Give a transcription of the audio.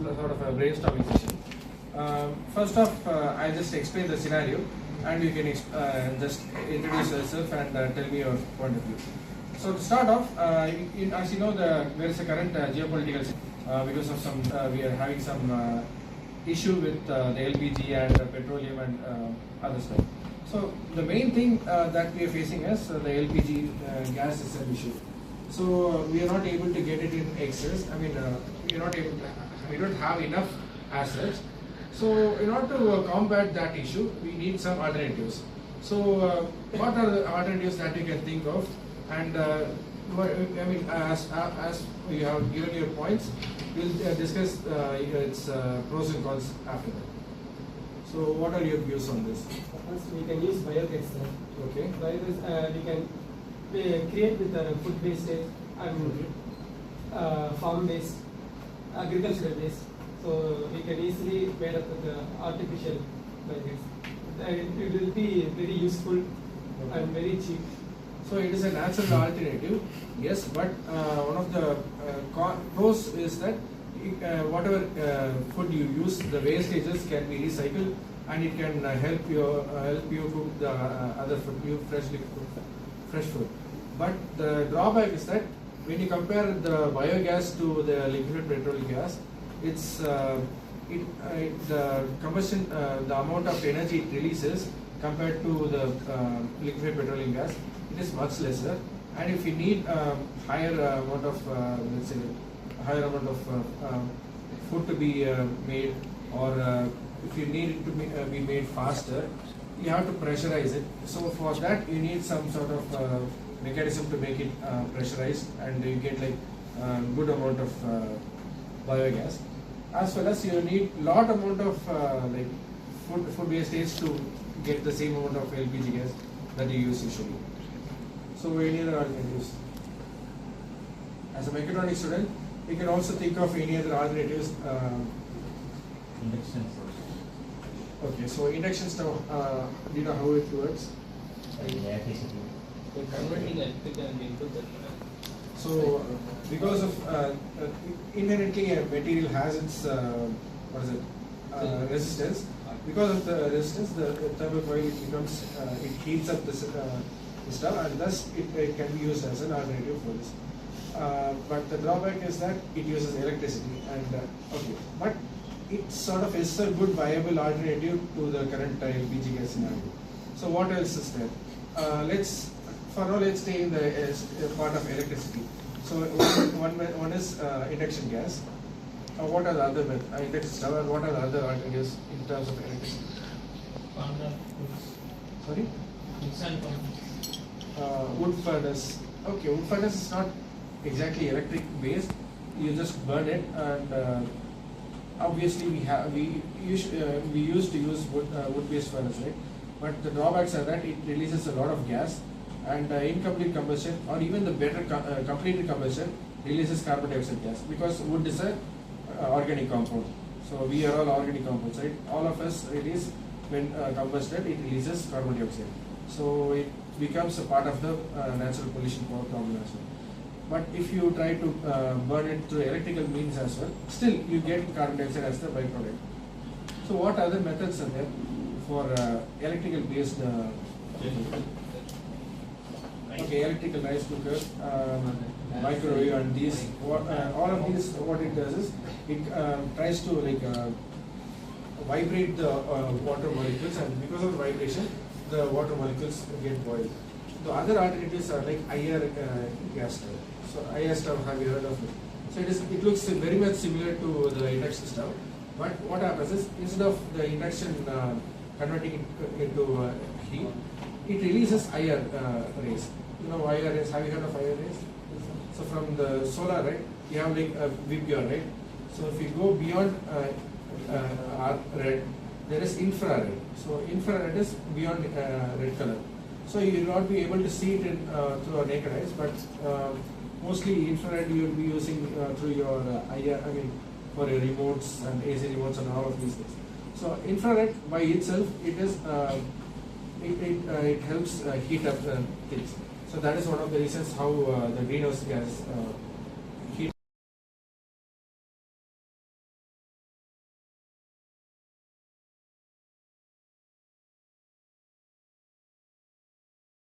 sort of a brainstorming session. First off, I just explain the scenario, and you can just introduce yourself and tell me your point of view. So to start off, as you know, there is a current geopolitical because of some we are having some issue with the LPG and petroleum and other stuff. So the main thing that we are facing is the LPG gas is an issue. So we are not able to get it in excess. I mean, we are not able to, we don't have enough as such. So in order to combat that issue, we need some alternatives. So what are the alternatives that you can think of? And I mean, as you have given your points, we'll discuss its pros and cons after that. So what are your views on this? First, we can use biogas. Okay. Biogas we can create with food wastage and farm waste, agricultural waste. So we can easily made up with artificial biogas. It will be very useful and very cheap. So it is a natural alternative, yes, but one of the pros is that whatever food you use, the wastages can be recycled, and it can help you cook the other food, fresh food. But the drawback is that when you compare the biogas to the liquid petroleum gas, it's the combustion, the amount of energy it releases compared to the liquid petroleum gas, it is much lesser. And if you need higher amount of let's say higher amount of food to be made, or if you need it to be made faster, you have to pressurize it. So for that you need some sort of mechanism to make it pressurized, and you get like good amount of biogas, as well as you need lot amount of like food wastage to get the same amount of LPG gas that you use usually. So any other alternatives? As a mechatronics student, you can also think of any other alternatives. Induction source. Okay, so induction stove, do you know how it works? Electricity. Converting electrical and into the So because of inherently a material has its what is it, resistance. Because of the resistance, the thermal coil becomes it heats up the stuff, and thus it can be used as an alternative for this. But the drawback is that it uses electricity, and okay, but it sort of is a good viable alternative to the current LPG gas scenario. So what else is there? For now, let's stay in the part of electricity. So one is induction gas. What are the other induction stove, and what are the other alternatives in terms of electricity? Sorry? Wood furnace. Okay, wood furnace is not exactly electric based. You just burn it, and obviously we used to use wood based furnace, right? But the drawbacks are that it releases a lot of gas, and incomplete combustion, or even the better completed combustion, releases carbon dioxide gas, because wood is a organic compound. So we are all organic compounds, right? All of us release, when combusted, it releases carbon dioxide. So it becomes a part of the natural pollution problem as well. But if you try to burn it through electrical means as well, still you get carbon dioxide as the byproduct. So what other methods are there for electrical based okay, electrical rice cooker, microwave, and these all of these, what it does is it tries to like vibrate the water molecules, and because of vibration the water molecules get boiled. The other alternatives are like IR gas stove. So IR stove, have you heard of it? So it looks very much similar to the induction stove, but what happens is, instead of the induction converting it into heat, it releases IR rays. You know IR rays, have you heard of IR rays? So from the solar, right, you have like a VPR, right? So if you go beyond red, there is infrared. So infrared is beyond red color. So you will not be able to see it through our naked eyes, but mostly infrared you will be using through your IR, I mean for your remotes and AC remotes and all of these things. So infrared by itself, it is it helps heat up things. So that is one of the reasons how the greenhouse gas